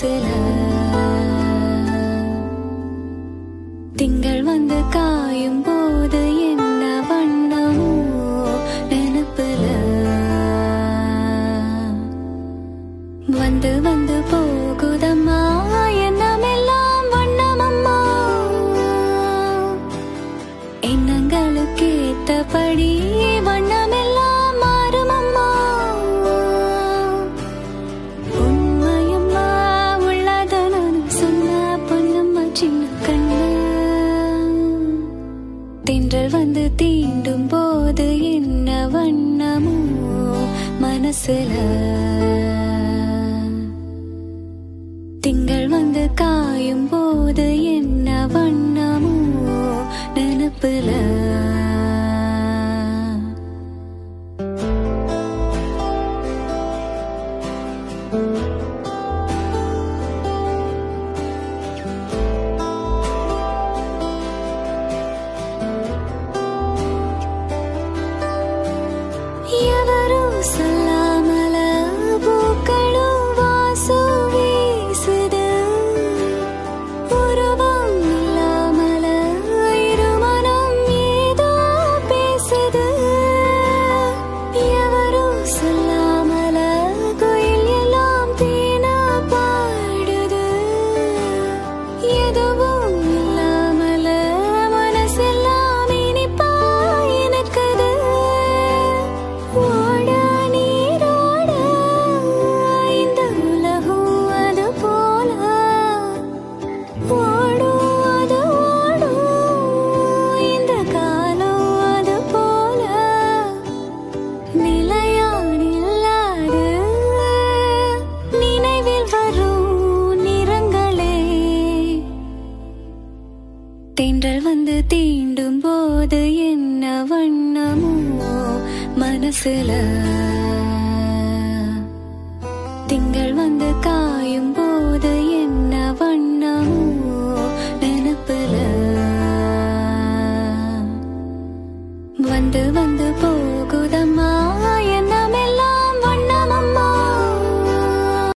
மனசுல திங்கள் வந்து காயும் போது என்ன வண்ணமோ நினைப்புல வந்து வந்து போகுதம்மா எண்ணமெல்லாம் வண்ணமம்மா எண்ணங்களுக்கு ஏத்தபடி வண்ணமெல்லாம் மாறுமம்மா உண்மையம்மா உள்ளத நான் சொன்ன பொன்னம்மா சின்ன கண்ணு தென்றல் வந்து தீண்டும் போது என்ன வண்ணமோ மனசுல திங்கள் வந்து காயும் போது என்ன வண்ணமோ நினைப்புல ఎవరు சொல்லாமல பூக்களும் வாசம் வீசுது உருவம் இல்லாமல இருமனம் ஏதோ பேசுது ఎవరు சொல்லாமல கோயில் எல்லாம் தேனா பாடுது எதுவும் இல்லாமல மனசெல்லாம் இனிப்பா எனக்குது ஓட நீரோட இந்த உலகம் அது போல ஓடும் அது ஓடும் இந்த காலம் அது போல நிலையானில்லாது நினைவில் வரும் நிறங்களே தென்றல் வந்து தீண்டும் போது என்ன வண்ணமோ மனசுல